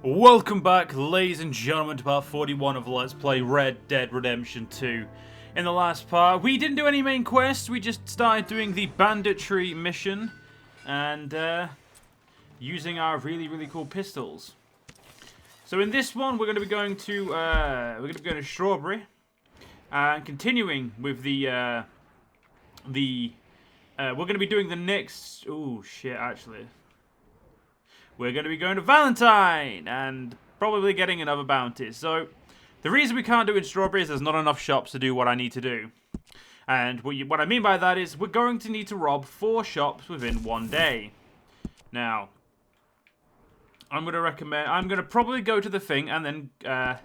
Welcome back, ladies and gentlemen, to part 41 of Let's Play Red Dead Redemption 2. In the last part, we didn't do any main quests, we just started doing the banditry mission, and using our really cool pistols. So in this one, we're going to be going to Strawberry, and continuing with we're going to be doing the next, oh shit, actually. We're going to be going to Valentine and probably getting another bounty. So, the reason we can't do it in Strawberry is there's not enough shops to do what I need to do. And what I mean by that is we're going to need to rob 4 shops within 1 day. Now, I'm going to probably go to the thing and then, I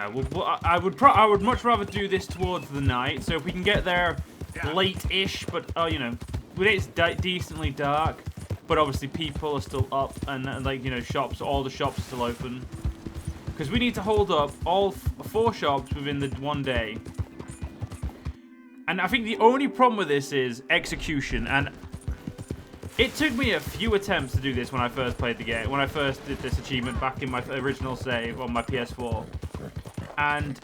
would much rather do this towards the night. So if we can get there late-ish, but, when it's decently dark, but obviously people are still up and all the shops are still open. Because we need to hold up all 4 shops within the 1 day. And I think the only problem with this is execution. And it took me a few attempts to do this when I first played the game. When I first did this achievement back in my original save on my PS4. And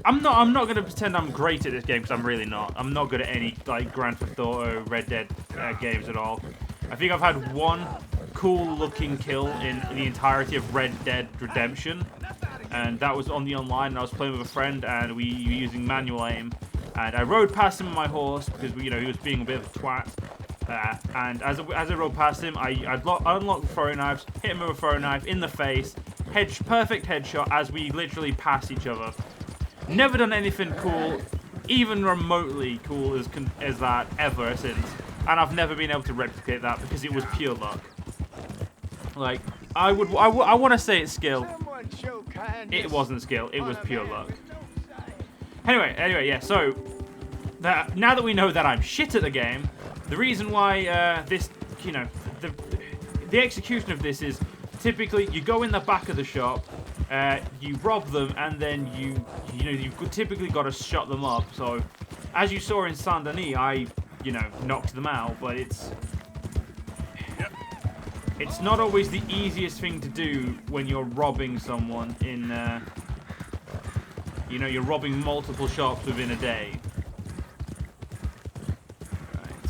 I'm not going to pretend I'm great at this game, because I'm really not. I'm not good at any, Grand Theft Auto, Red Dead games at all. I think I've had 1 cool-looking kill in the entirety of Red Dead Redemption. And that was on the online, and I was playing with a friend, and we were using manual aim. And I rode past him on my horse, because, he was being a bit of a twat. And as I rode past him, I unlocked the throwing knives, hit him with a throwing knife in the face, perfect headshot as we literally passed each other. Never done anything cool, even remotely cool as that ever since, and I've never been able to replicate that because it was pure luck. I want to say it's skill. It wasn't skill. It was pure luck. Anyway, yeah. So now that we know that I'm shit at the game, the reason why the execution of this is typically you go in the back of the shop. You rob them, and then you've typically got to shut them up. So, as you saw in Saint Denis, I knocked them out, but it's not always the easiest thing to do when you're robbing someone in you're robbing multiple shops within a day. Right.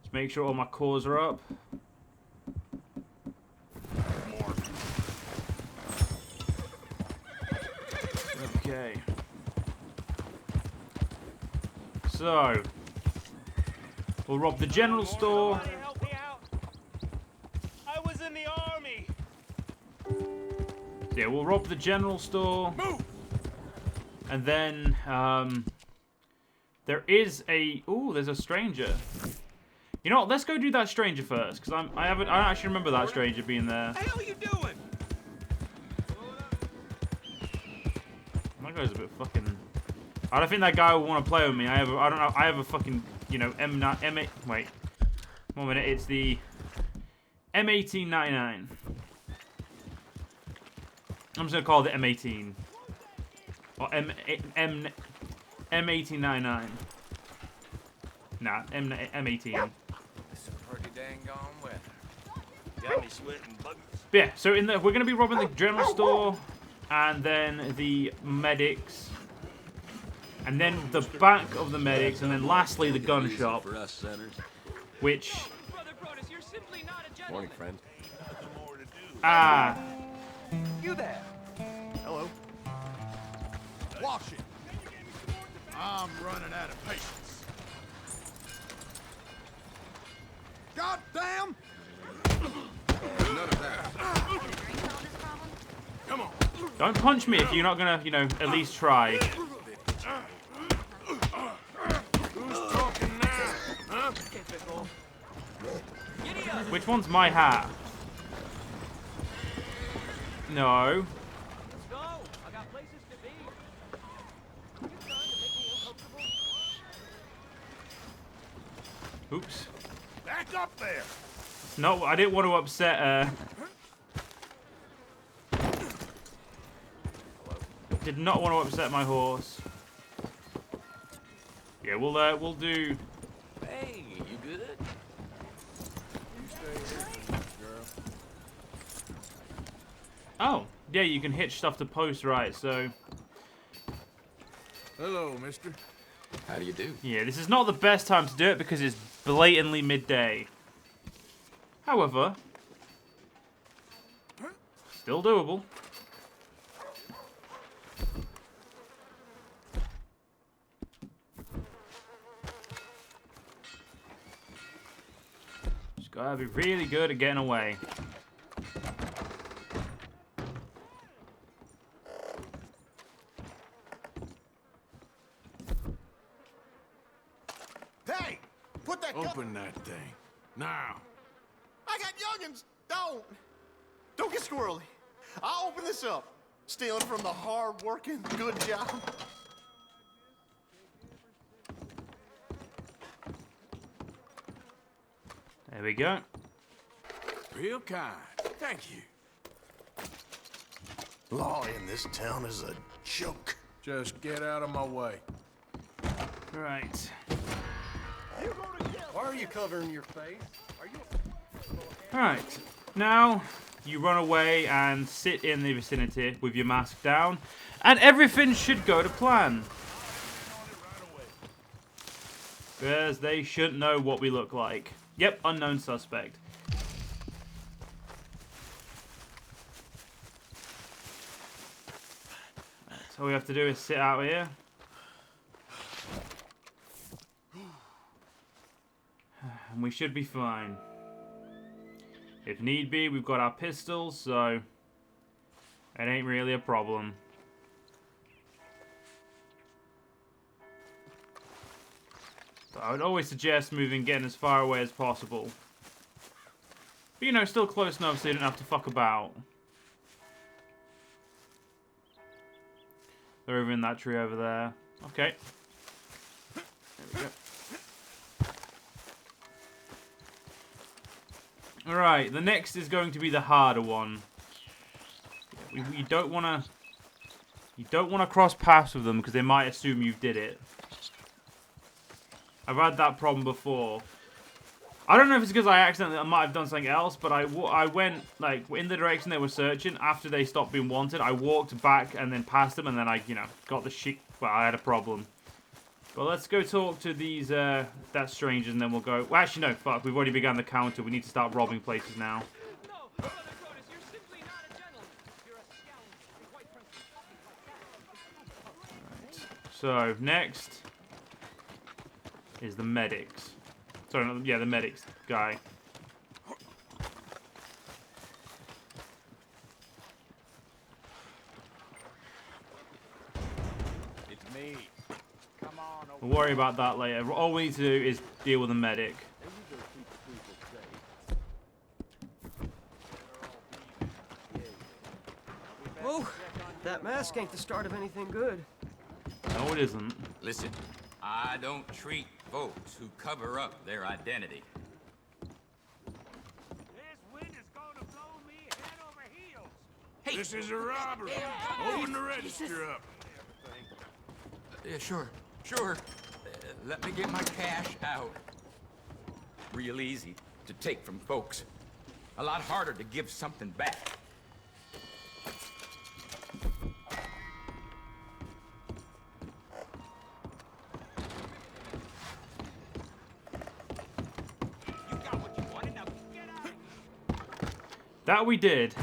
Let's make sure all my cores are up. Okay. So, we'll rob the general store. Help me out. I was in the army. Yeah, we'll rob the general store. Move. And then, there is there's a stranger. You know what? Let's go do that stranger first, because I don't actually remember that stranger being there. What the hell are you doing? That guy's a bit fucking. I don't think that guy will want to play with me. I have a fucking, M8. Wait, 1 minute. It's the M1899. I'm just gonna call it the M18 or M1899. Nah, M18. It's a pretty dang gone weather. Got me sweating buggers. Yeah. So we're gonna be robbing the general store. And then the medics, and then the back of the medics, and then lastly the gun shop, which. Morning, friend. You there? Hello. Wash it. I'm running out of patience. God damn! None of that. Come on. Don't punch me if you're not gonna, at least try. Who's talking now? Huh? Which one's my hat? No. Let's go. I got places to be. You're trying to make me uncomfortable. Oops. Back up there. No, I didn't want to upset. Did not want to upset my horse. Yeah, we'll do. Hey, you good? You stay here. Oh, yeah, you can hitch stuff to posts, right? So, Hello, mister. How do you do? yeah, this is not the best time to do it because it's blatantly midday. However, still doable. Just gotta be really good at getting away. Hey! Put that Open that thing. Now. I got youngins. Don't get squirrely. I'll open this up. Stealing from the hard-working, good job. There we go. Real kind. Thank you. Law in this town is a joke. Just get out of my way. Right. Why are you covering your face? Alright. Now, you run away and sit in the vicinity with your mask down, and everything should go to plan. Because they shouldn't know what we look like. Yep, unknown suspect. So all we have to do is sit out here. And we should be fine. If need be, we've got our pistols, so it ain't really a problem. So I would always suggest getting as far away as possible. But, you know, still close enough so you don't have to fuck about. They're over in that tree over there. Okay. There we go. Alright, the next is going to be the harder one. You don't want to... You don't want to cross paths with them because they might assume you did it. I've had that problem before. I don't know if it's because I might have done something else, but I went like in the direction they were searching after they stopped being wanted. I walked back and then past them, and then I, got the shit. Well, I had a problem. But let's go talk to these that strangers, and then we'll go. Well, actually, no, fuck. We've already begun the counter. We need to start robbing places now. No, Brother Crotus, you're simply not a gentleman. You're a scoundrel. And quite frankly, So next is the medics. Sorry, no, yeah, the medics guy. It's me. Come on over. We'll worry about that later. All we need to do is deal with the medic. Oh, that mask ain't the start of anything good. No, it isn't. Listen, I don't treat folks who cover up their identity. this wind is going to blow me head over heels. Hey! This is a robbery. Open the register up. Yeah, sure. Let me get my cash out. Real easy to take from folks. A lot harder to give something back. You got what you wanted, now get out. That we did.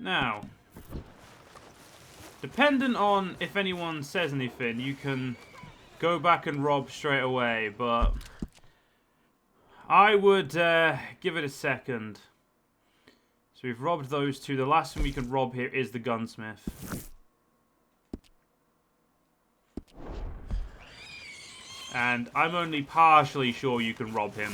Now, dependent on if anyone says anything, you can go back and rob straight away, but I would give it a second. So we've robbed those two. The last one we can rob here is the gunsmith. And I'm only partially sure you can rob him.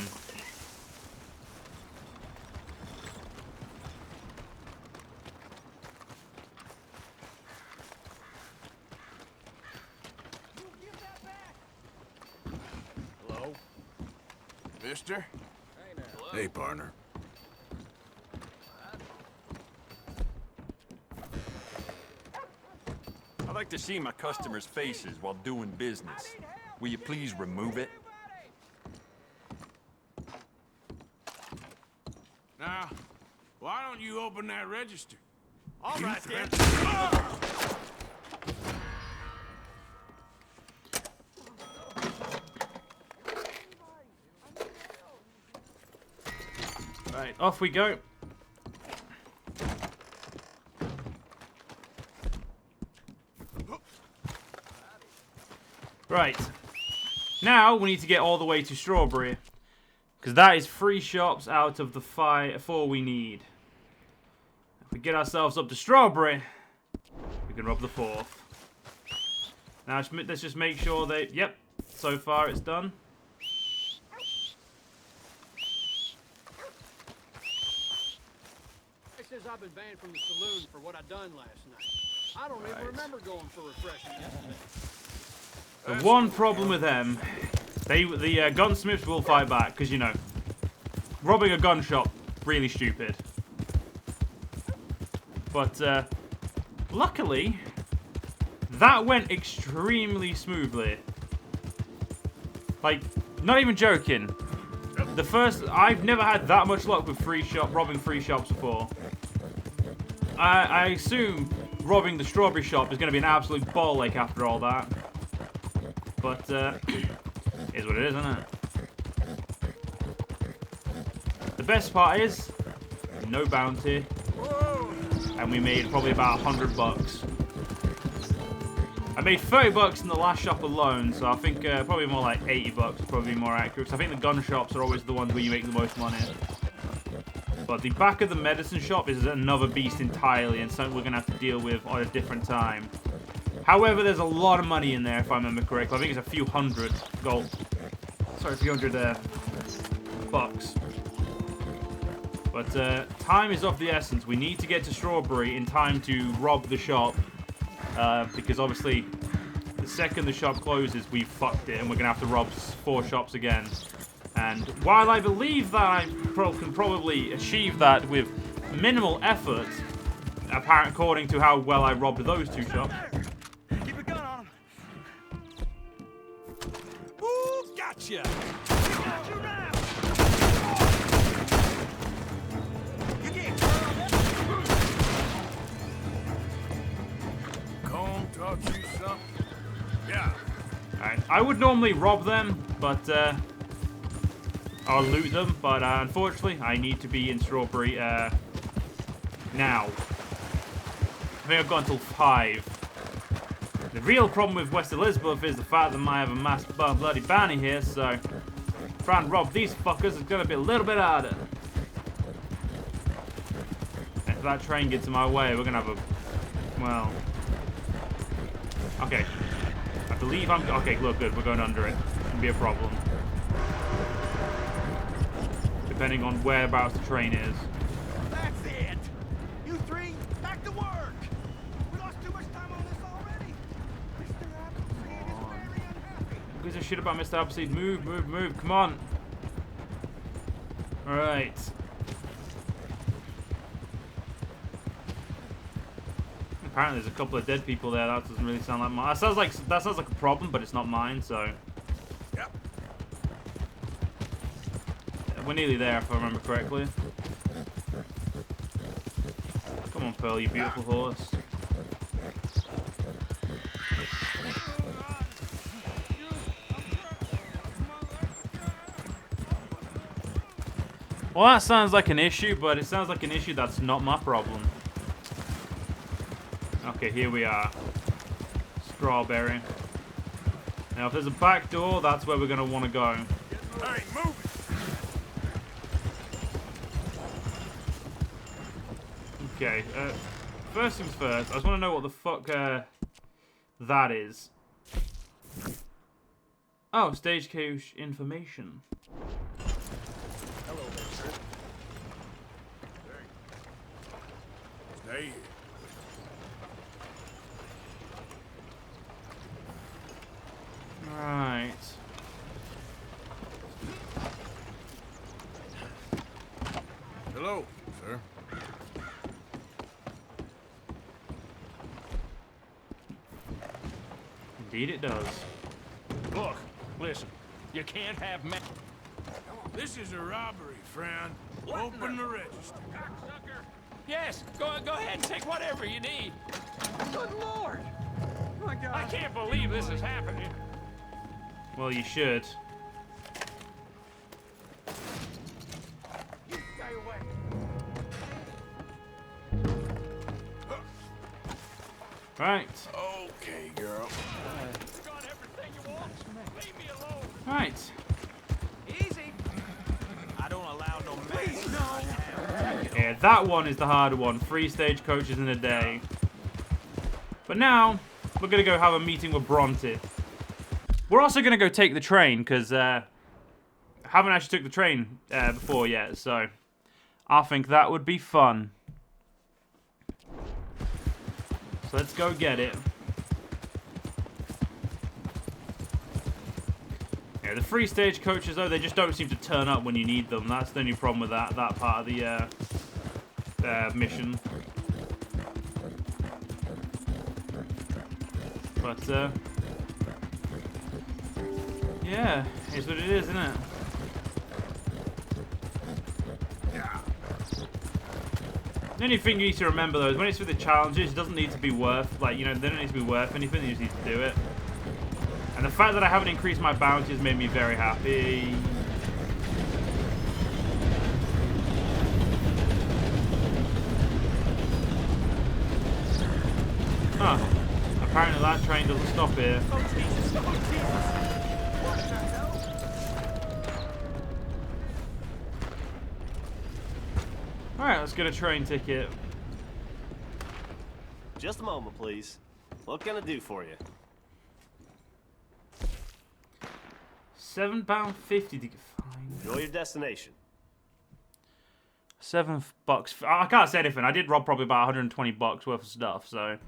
Hello? Mister? Hey, partner. I like to see my customers' faces while doing business. Will you please remove it? Now, why don't you open that register? All You right, then. threat- Right, off we go. Right. Now we need to get all the way to Strawberry. Because that is 3 shops out of the 4 we need. If we get ourselves up to Strawberry, we can rob the 4th. Now let's just make sure they... Yep, so far it's done. It says I've been banned from the saloon for what I done last night. I don't even remember going for refreshing yesterday. The one problem with them, the gunsmiths will fight back, because, you know, robbing a gun shop, really stupid. But, luckily, that went extremely smoothly. Like, not even joking. I've never had that much luck with robbing 3 shops before. I assume robbing the strawberry shop is going to be an absolute ball ache after all that. But, is what it is, isn't it? The best part is, no bounty. And we made probably about $100. I made $30 in the last shop alone, so I think probably more like $80 probably more accurate. Because I think the gun shops are always the ones where you make the most money. But the back of the medicine shop is another beast entirely, and something we're going to have to deal with at a different time. However, there's a lot of money in there, if I remember correctly. I think it's a few hundred gold. Sorry, a few hundred bucks. But time is of the essence. We need to get to Strawberry in time to rob the shop. Because obviously, the second the shop closes, we've fucked it, and we're going to have to rob 4 shops again. And while I believe that I can probably achieve that with minimal effort, apparent according to how well I robbed those 2 shops. Keep a gun on him. Ooh, gotcha. Got you now. You get Cone taught you something? Yeah. Alright, I would normally rob them, but I'll loot them, but unfortunately, I need to be in Strawberry now. I think I've got until 5. The real problem with West Elizabeth is the fact that I have a massive bloody bounty here, so trying to rob these fuckers is going to be a little bit harder. And if that train gets in my way, we're going to have a... well... okay. I believe I'm... okay, look, good. We're going under it. It's going to be a problem. Depending on whereabouts the train is. That's it. You 3, back to work. We lost too much time on this already. Mr. Appleseed is very unhappy. Who gives a shit about Mr. Appleseed? Move, move, move. Come on. Alright. Apparently there's a couple of dead people there. That doesn't really sound like mine. That sounds like a problem, but it's not mine, so... Yep. we're nearly there, if I remember correctly. Come on, Pearl, you beautiful horse. Well, that sounds like an issue, but it sounds like an issue that's not my problem. Okay, here we are. Strawberry. Now, if there's a back door, that's where we're going to want to go. Hey, move it. Okay, first things first, I just want to know what the fuck that is. Oh, stagecoach information. Hello there, sir. Stay here. Right. Hello, sir. Indeed it does. Look, listen. You can't have This is a robbery, friend. Open the register. Yes, go ahead and take whatever you need. Good Lord! My God. I can't believe this is happening. Well, you should. You stay away. Right. Okay, girl. You got everything you want. Leave me alone. Right. Easy. I don't allow no mess. Yeah, that one is the harder one. 3 stagecoaches in a day. But now, we're going to go have a meeting with Bronte. We're also going to go take the train, because I haven't actually took the train before yet, so I think that would be fun. So let's go get it. Yeah, the 3 stagecoaches, though, they just don't seem to turn up when you need them. That's the only problem with that part of the mission. But, yeah, it's what it is, isn't it? The only thing you need to remember, though, is when it's for the challenges, it doesn't need to be worth, like, you know, they don't need to be worth anything, you just need to do it. And the fact that I haven't increased my bounty has made me very happy. Huh. Apparently that train doesn't stop here. Oh, Jesus. Oh, Jesus. Alright, let's get a train ticket. Just a moment, please. What can I do for you? £7.50 to get fined. Enjoy your destination. $7. I can't say anything. I did rob probably about 120 bucks worth of stuff, so.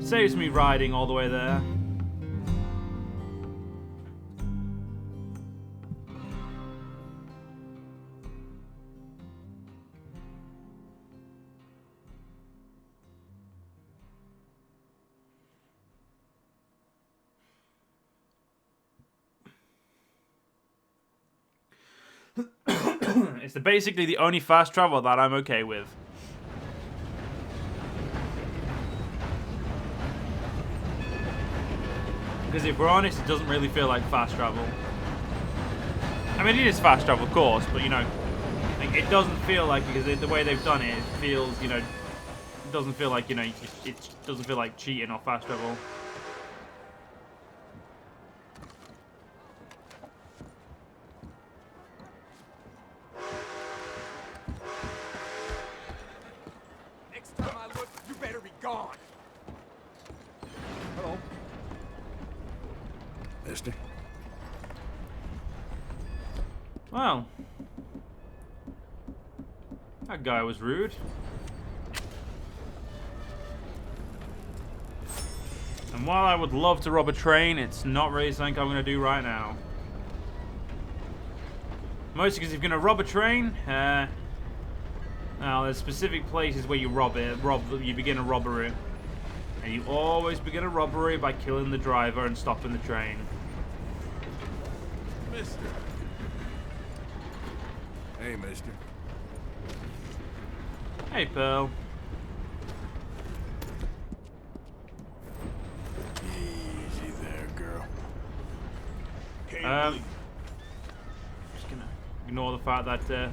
Saves me riding all the way there. It's basically the only fast travel that I'm okay with. Because if we're honest, it doesn't really feel like fast travel. I mean, it is fast travel, of course, but, you know, like, it doesn't feel like, because the way they've done it, it feels, you know, it doesn't feel like, you know, it doesn't feel like cheating or fast travel. Next time I look, you better be gone. Hello. Mister? Well, that guy was rude. And while I would love to rob a train, it's not really something I'm going to do right now. Mostly because if you're going to rob a train, now there's specific places where you you begin a robbery. And you always begin a robbery by killing the driver and stopping the train. Mister. Hey, mister. Hey, Pearl. Easy there, girl. Just gonna ignore the fact that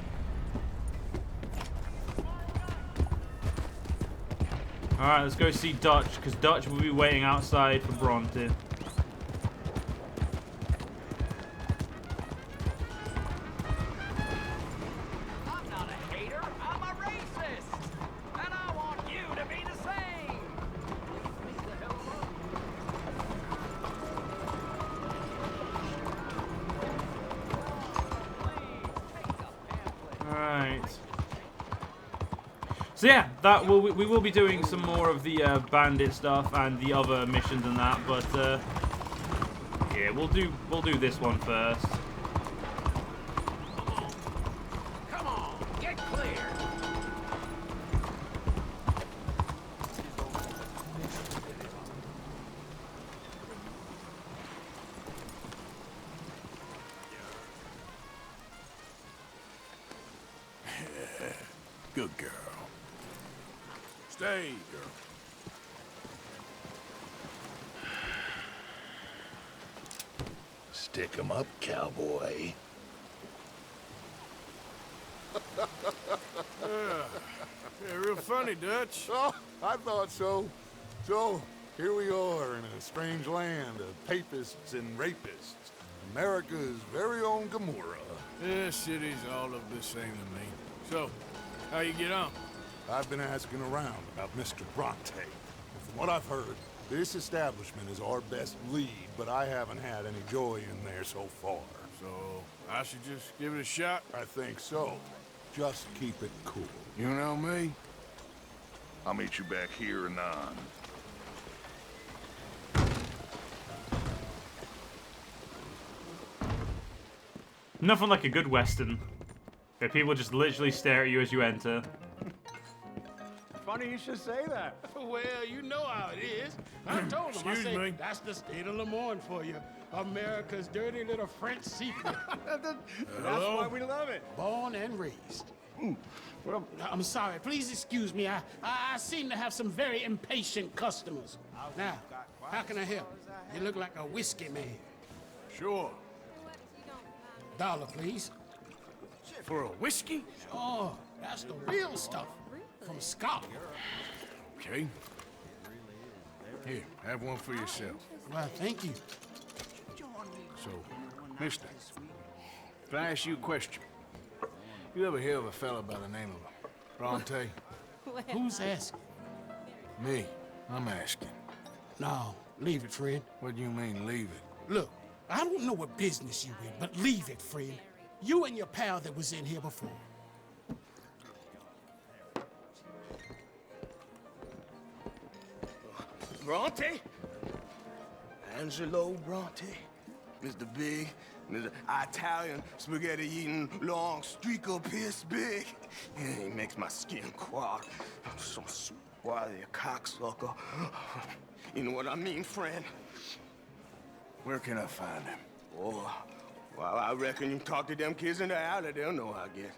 alright, let's go see Dutch, because Dutch will be waiting outside for Bronte. I'm not a hater, I'm a racist. And I want you to be the same. Alright. So yeah, we will be doing some more of the bandit stuff and the other missions and that, but yeah, we'll do this one first. Come on, get clear. Good girl. Stay, girl. Stick 'em up, cowboy. Yeah, real funny, Dutch. Oh, I thought so. So, here we are in a strange land of papists and rapists. America's very own Gomorrah. This city's all of the same to me. So, how you get on? I've been asking around about Mr. Bronte. From what I've heard, this establishment is our best lead, but I haven't had any joy in there so far. So, I should just give it a shot? I think so. Just keep it cool. You know me? I'll meet you back here anon. Nothing like a good Western. Where people just literally stare at you as you enter. Funny you should say that. Well, you know how it is. I told him, Excuse me. That's the state of Lemoyne for you. America's dirty little French secret. That's why we love it. Born and raised. Well, I'm sorry. Please excuse me. I seem to have some very impatient customers. Now, how can I help? You look like a whiskey man. Sure. $1, please. For a whiskey? Oh, that's the real stuff. From Scotland. Okay. Here, have one for yourself. Well, thank you. So, mister, can I ask you a question? You ever hear of a fella by the name of Bronte? Who's asking? Me. I'm asking. No, leave it, friend. What do you mean, leave it? Look, I don't know what business you in, but leave it, friend. You and your pal that was in here before. Bronte? Angelo Bronte? Mr. Big, Mr. Italian, spaghetti-eating, long streaker piss big. He makes my skin crawl. I'm so swarthy, a cocksucker. You know what I mean, friend? Where can I find him? Oh, well, I reckon you talk to them kids in the alley, they'll know, I guess.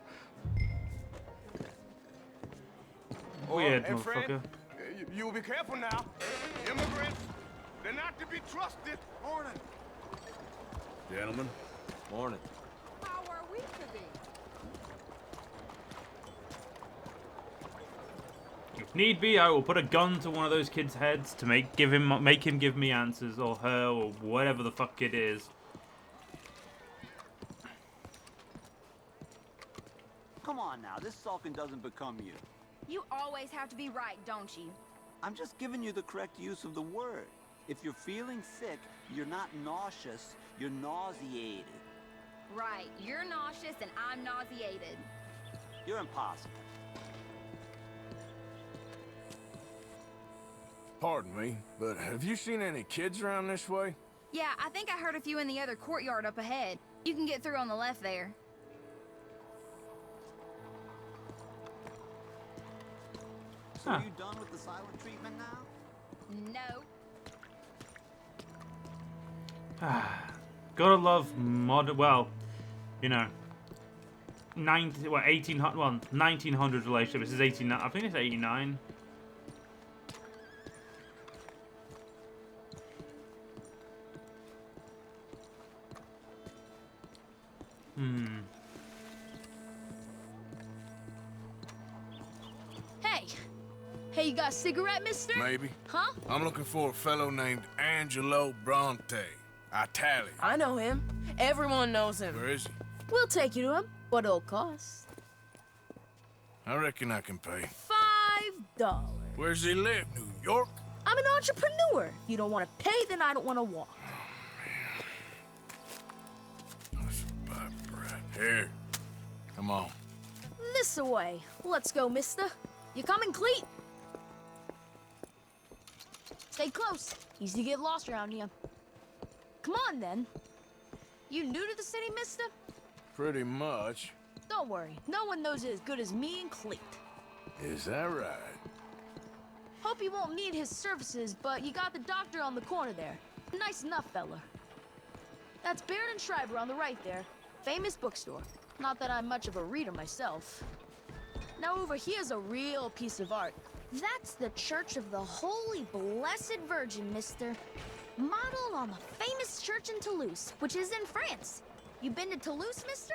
Weird, and Fred, motherfucker. You'll be careful now. Immigrants, they're not to be trusted. Morning. Gentlemen. Morning. How are we to be? If need be, I will put a gun to one of those kids' heads to make him give me answers, or her, or whatever the fuck it is. Come on now, this sulking doesn't become you. You always have to be right, don't you? I'm just giving you the correct use of the word. If you're feeling sick, you're not nauseous, you're nauseated. Right, you're nauseous and I'm nauseated. You're impossible. Pardon me, but have you seen any kids around this way? Yeah, I think I heard a few in the other courtyard up ahead. You can get through on the left there. So are you done with the silent treatment now? No. Gotta love well, you know, 1900 relationship. This is 89. I think it's 89. Hey, you got a cigarette, mister? Maybe. Huh? I'm looking for a fellow named Angelo Bronte. Italian. I know him. Everyone knows him. Where is he? We'll take you to him. What it'll cost? I reckon I can pay. $5. Where's he live? New York? I'm an entrepreneur. If you don't want to pay, then I don't want to walk. That's about right. Here. Come on. This way. Let's go, mister. You coming, Cleet? Stay close. Easy to get lost around here. Come on, then. You new to the city, mister? Pretty much. Don't worry. No one knows it as good as me and Cleet. Is that right? Hope you won't need his services, but you got the doctor on the corner there. Nice enough, fella. That's Baird and Schreiber on the right there. Famous bookstore. Not that I'm much of a reader myself. Now over here's a real piece of art. That's the Church of the Holy Blessed Virgin, mister. Modeled on the famous church in Toulouse, which is in France. You been to Toulouse, mister?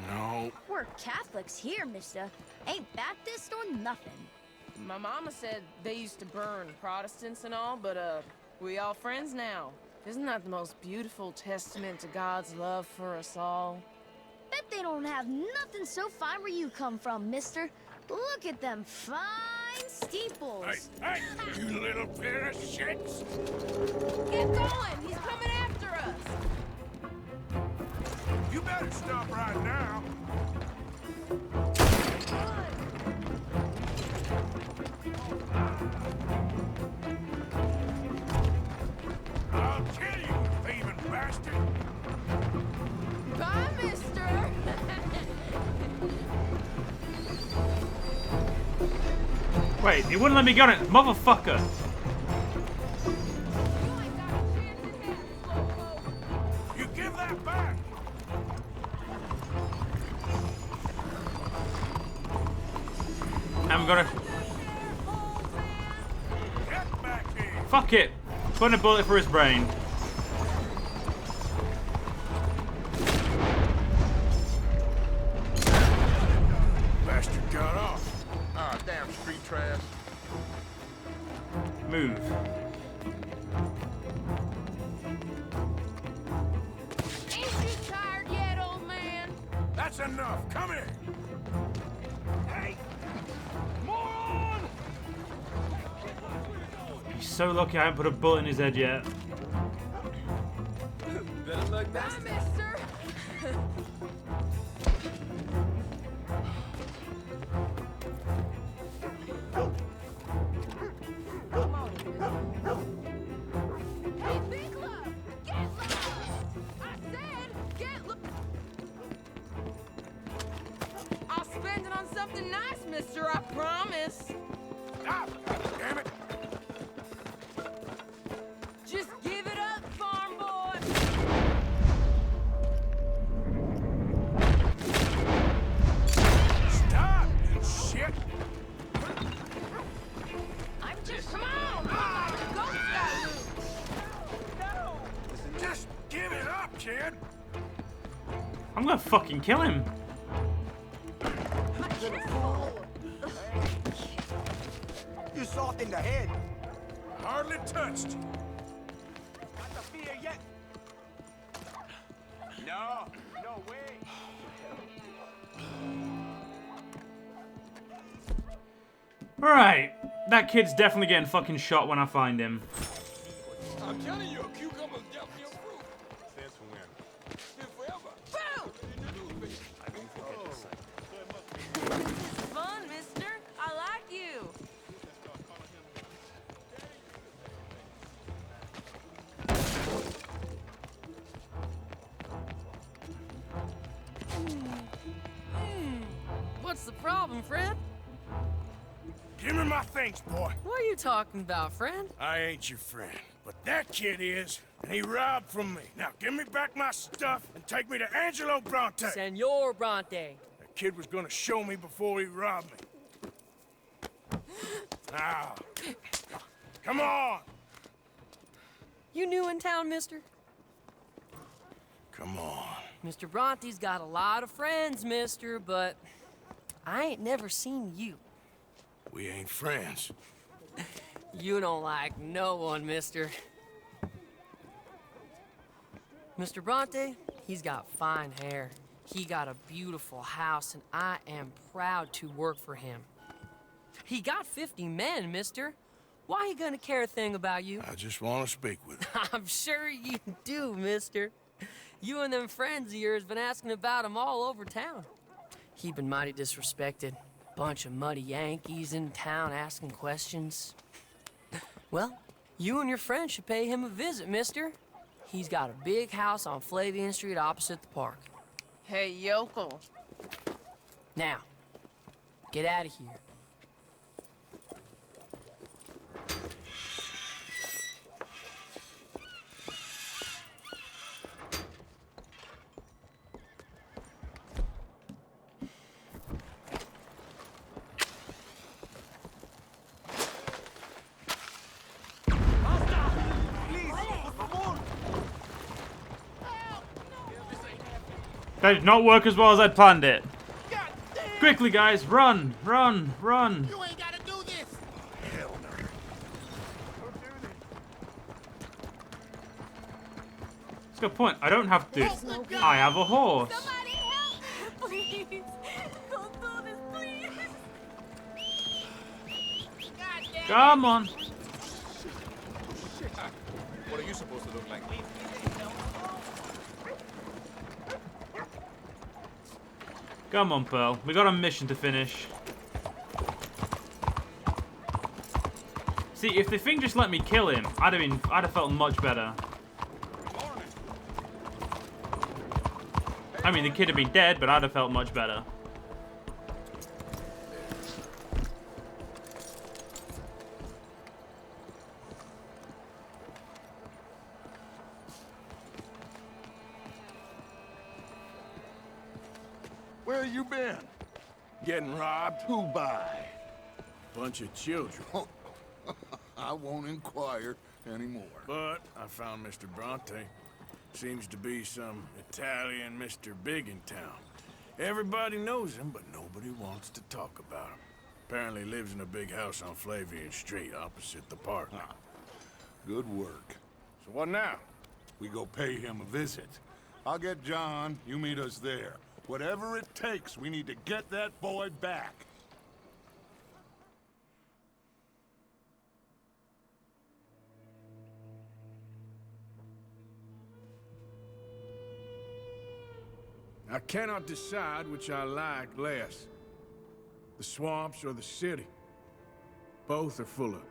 No. We're Catholics here, mister. Ain't Baptist or nothing. My mama said they used to burn Protestants and all, but, we all friends now. Isn't that the most beautiful testament to God's love for us all? Bet they don't have nothing so fine where you come from, mister. Look at them fine steeples. Hey, you little pair of shits! Get going! He's coming after us! You better stop right now. I'll kill you, thieving bastard! Bye, mister! Wait, he wouldn't let me get it, motherfucker! You give that back! I'm gonna... Get back here! Fuck it! Put in a bullet for his brain. Bastard got off. Ah, damn street trash. Move. Ain't you tired yet, old man? That's enough. Come here. Hey! Moron! He's so lucky I haven't put a bullet in his head yet. Bye, mister! Hey, Big Love! Get low! I said, get low! I'll spend it on something nice, mister, I promise. Stop! Damn it! Just give it up, farm boy! Stop, you shit! I'm just, come on! Go, no! Just give it up, kid! I'm gonna fucking kill him. You're soft in the head. Hardly touched you. Not the fear yet. No, no way. Alright. That kid's definitely getting fucking shot when I find him. I'm telling you, a cucumber's definitely a fruit. Since when? Since forever. Boom! I don't forget the sight. This is fun, mister. I like you. What's the problem, friend? Give me my things, boy. What are you talking about, friend? I ain't your friend, but that kid is, and he robbed from me. Now give me back my stuff and take me to Angelo Bronte. Senor Bronte. That kid was gonna show me before he robbed me. Now, come on. You new in town, mister? Come on. Mr. Bronte's got a lot of friends, mister, but I ain't never seen you. We ain't friends. You don't like no one, mister. Mr. Bronte, he's got fine hair. He got a beautiful house, and I am proud to work for him. He got 50 men, mister. Why he gonna care a thing about you? I just want to speak with him. I'm sure you do, mister. You and them friends of yours been asking about him all over town. He been mighty disrespected. Bunch of muddy Yankees in town asking questions. Well, you and your friend should pay him a visit, mister. He's got a big house on Flavian Street opposite the park. Hey, yokel. Now, get out of here. That did not work as well as I'd planned it. Quickly, guys, run, run, run. You ain't gotta do this. Hell no. That's a good point. I don't have to. I have a horse. Somebody help! Please! Don't do this, please! Come on. What are you supposed to look like? Come on, Pearl. We got a mission to finish. See, if the thing just let me kill him, I'd have felt much better. I mean, the kid had been dead, but I'd have felt much better. Where you been? Getting robbed? Who by? Bunch of children. I won't inquire anymore. But I found Mr. Bronte. Seems to be some Italian Mr. Big in town. Everybody knows him, but nobody wants to talk about him. Apparently lives in a big house on Flavian Street, opposite the park. Good work. So what now? We go pay him a visit. I'll get John, you meet us there. Whatever it takes, we need to get that boy back. I cannot decide which I like less. The swamps or the city. Both are full of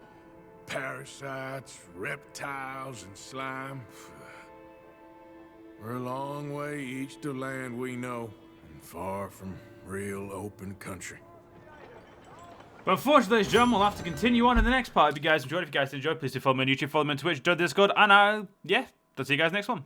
parasites, reptiles, and slime. We're a long way east of land we know, and far from real open country. But unfortunately, ladies and gentlemen, we'll have to continue on in the next part. If you guys enjoyed, please do follow me on YouTube, follow me on Twitch, join the Discord, and yeah, I'll see you guys next one.